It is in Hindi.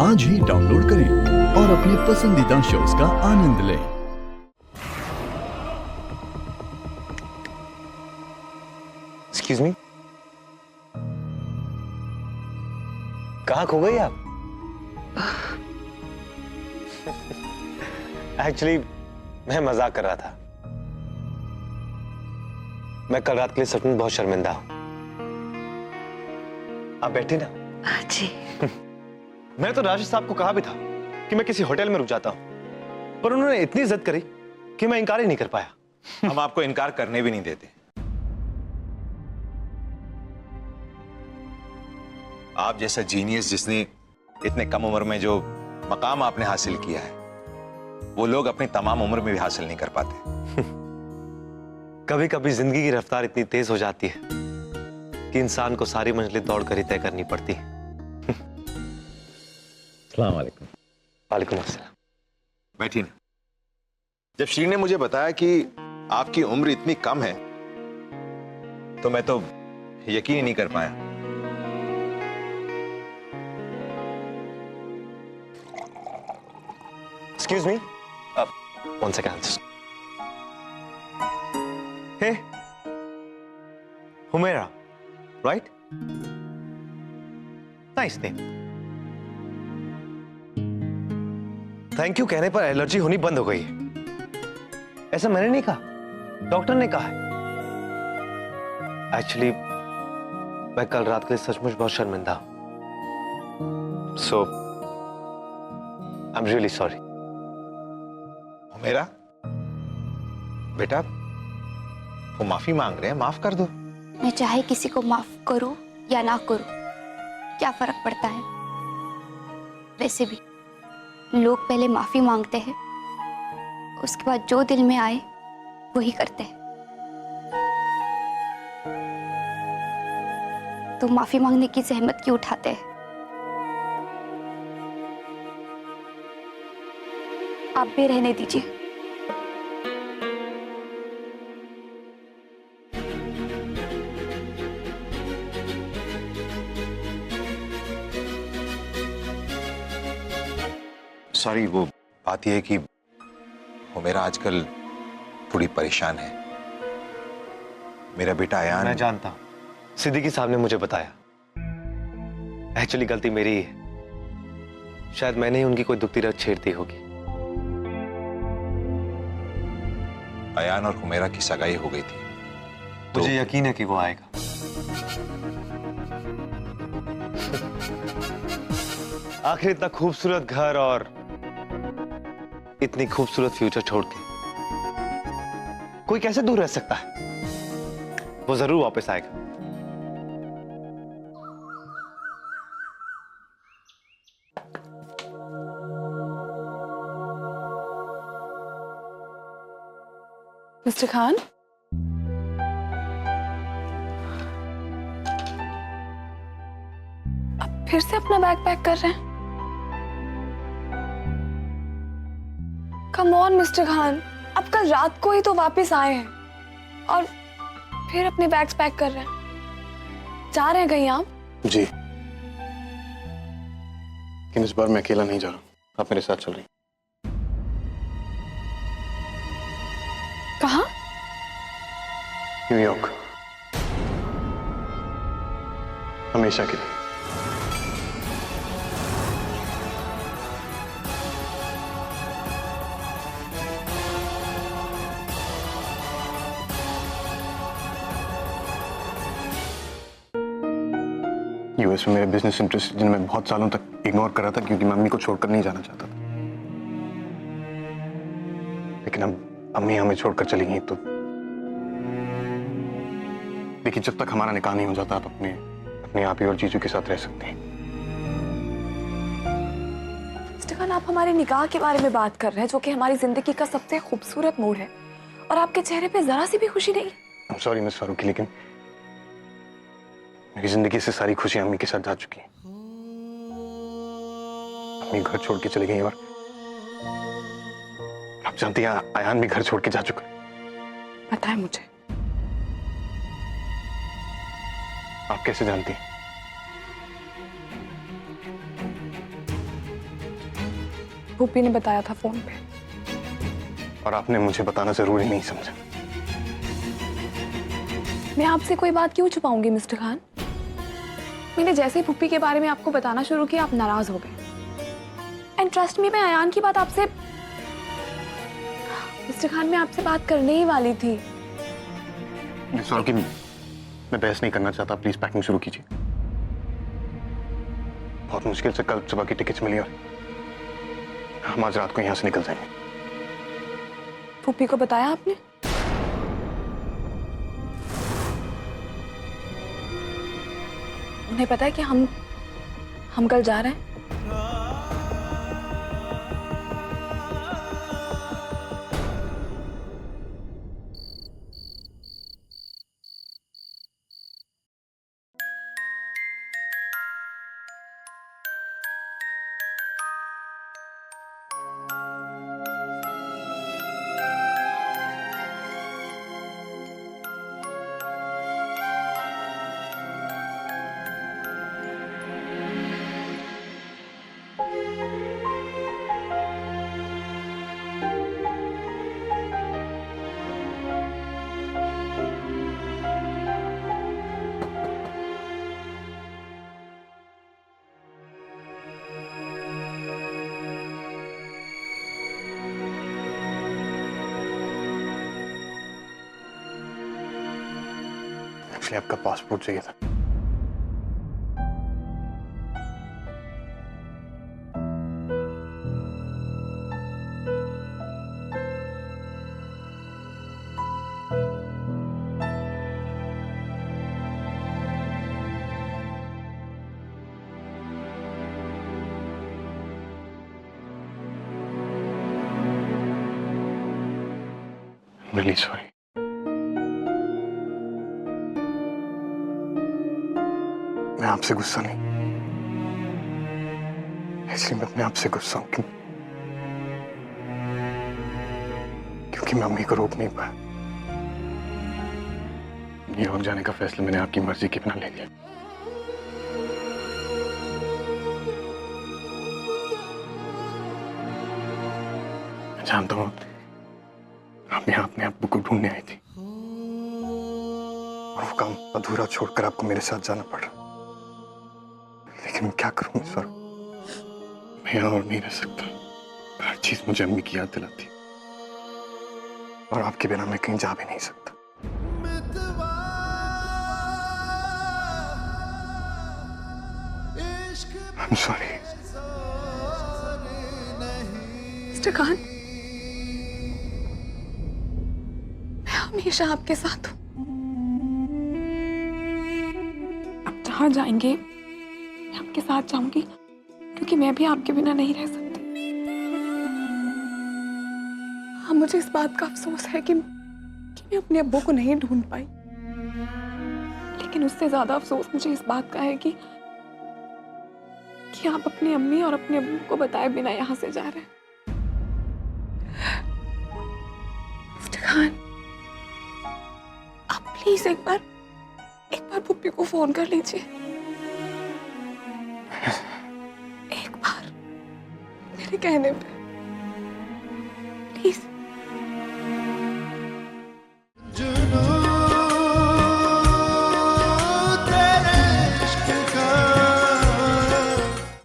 आज ही डाउनलोड करें और अपने पसंदीदा शोज का आनंद लें। एक्सक्यूज मी, कहाँ खो गई आप? एक्चुअली मैं मजाक कर रहा था। मैं कल रात के लिए सच में बहुत शर्मिंदा हूं। आप बैठे ना। जी। मैंने तो राजेश साहब को कहा भी था कि मैं किसी होटल में रुक जाता हूं, पर उन्होंने इतनी जिद करी कि मैं इनकार ही नहीं कर पाया। हम आपको इनकार करने भी नहीं देते। आप जैसा जीनियस जिसने इतने कम उम्र में जो मकाम आपने हासिल किया है, वो लोग अपनी तमाम उम्र में भी हासिल नहीं कर पाते। कभी कभी जिंदगी की रफ्तार इतनी तेज हो जाती है कि इंसान को सारी मंजिलें दौड़ कर ही तय करनी पड़ती है। अस्सलाम वालेकुम। वालेकुम अस्सलाम। बैठिए ना। जब श्री ने मुझे बताया कि आपकी उम्र इतनी कम है तो मैं तो यकीन ही नहीं कर पाया। Excuse me. One second. Hey, Humaira, right? Nice name. Thank you कहने पर एलर्जी होनी बंद हो गई है। ऐसा मैंने नहीं कहा, डॉक्टर ने कहा है। एक्चुअली मैं कल रात के लिए सचमुच बहुत शर्मिंदा हूं। So, I'm really sorry. मेरा बेटा, वो माफी मांग रहे हैं, माफ कर दो। मैं चाहे किसी को माफ करूं या ना करूं, क्या फर्क पड़ता है? वैसे भी लोग पहले माफी मांगते हैं, उसके बाद जो दिल में आए वही करते हैं। तो माफी मांगने की जहमत क्यों उठाते हैं? आप भी रहने दीजिए। सॉरी, वो बात यह है कि वो मेरा आजकल थोड़ी परेशान है। मेरा बेटा अयान। मैं जानता हूं, सिद्दीकी साहब ने मुझे बताया। एक्चुअली गलती मेरी ही है। शायद मैंने ही उनकी कोई दुखती रग छेड़ दी होगी। अयान और हुमेरा की सगाई हो गई थी तो मुझे यकीन है कि वो आएगा। आखिर इतना खूबसूरत घर और इतनी खूबसूरत फ्यूचर छोड़ के कोई कैसे दूर रह सकता है? वो जरूर वापस आएगा। मिस्टर खान, आप फिर से अपना बैग पैक कर रहे हैं? कम ऑन मिस्टर खान, आप कल रात को ही तो वापस आए हैं और फिर अपने बैग्स पैक कर रहे हैं। जा रहे हैं कहीं आप? जी, लेकिन इस बार मैं अकेला नहीं जा रहा, आप मेरे साथ चल रही। कहाँ? न्यूयॉर्क, हमेशा के लिए। यूएस में मेरे बिजनेस इंटरेस्ट जिन्हें मैं बहुत सालों तक इग्नोर कर रहा था क्योंकि मैं अम्मी को छोड़कर नहीं जाना चाहता था, लेकिन अब अम्मी हमें छोड़कर चली गई तो देखिए, जब तक हमारा निकाह नहीं हो जाता आप अपने आप ही और जीजू के साथ रह सकते हैं। मिस्टर खान, आप हमारे निकाह के बारे में बात कर रहे हैं, जो कि हमारी जिंदगी का सबसे खूबसूरत मोड़ है, और आपके चेहरे पे जरा सी भी खुशी नहीं। I'm sorry मिस फारूकी, लेकिन मेरी जिंदगी से सारी खुशियां अम्मी के साथ जा चुकी हैं। अम्मी घर छोड़ के चली गई और आप जानती हैं अयान भी घर छोड़ के जा चुका है। पता है मुझे। आप कैसे जानती हैं? भूपी ने बताया था फोन पे। और आपने मुझे बताना जरूरी नहीं समझा। मैं आपसे कोई बात क्यों छुपाऊंगी मिस्टर खान? मैंने जैसे ही भूपी के बारे में आपको बताना शुरू किया, आप नाराज हो गए। एंड ट्रस्ट मी, मैं अयान की बात आपसे, मिस्टर खान, मैं आपसे बात करने ही वाली थी। सॉरी कि मैं बहस नहीं करना चाहता, प्लीज पैकिंग शुरू कीजिए। बहुत मुश्किल से कल सुबह की टिकट्स मिली और हम आज रात को यहां से निकल जाएंगे। भूपी को बताया आपने? उन्हें पता है कि हम कल जा रहे हैं? एक्चुअली आपका पासपोर्ट चाहिए था। Really sorry. मैं आपसे गुस्सा नहीं, इसलिए मैं अपने आप से गुस्सा हूं क्योंकि मैं मम्मी को रोक नहीं पाया। न्यूयॉर्क जाने का फैसला मैंने आपकी मर्जी के बिना ले लिया। मैं जानता हूं आप यहाँ अपने अब्बू को ढूंढने आई थी और वो काम अधूरा छोड़कर आपको मेरे साथ जाना पड़ा। लेकिन मैं क्या करूं इस वक्त? मैं यहाँ और नहीं रह सकता। हर चीज मुझे अम्मी की याद दिलाती और आपके बिना मैं कहीं जा भी नहीं सकता। I'm sorry. मिस्टर खान, मैं हमेशा आपके साथ हूं। आप जहां जाएंगे मैं आपके साथ जाऊंगी, क्योंकि मैं भी आपके बिना नहीं रह सकती। हाँ, मुझे इस बात का अफसोस है कि मैं अपने अब्बू को नहीं ढूंढ पाई, लेकिन उससे ज्यादा अफसोस मुझे इस बात का है कि आप अपनी अम्मी और अपने अब्बू को बताए बिना यहाँ से जा रहे हैं। मिस्टर खान, आप प्लीज एक बार पुप्पी को फोन कर लीजिए। एक बार मेरे कहने पे।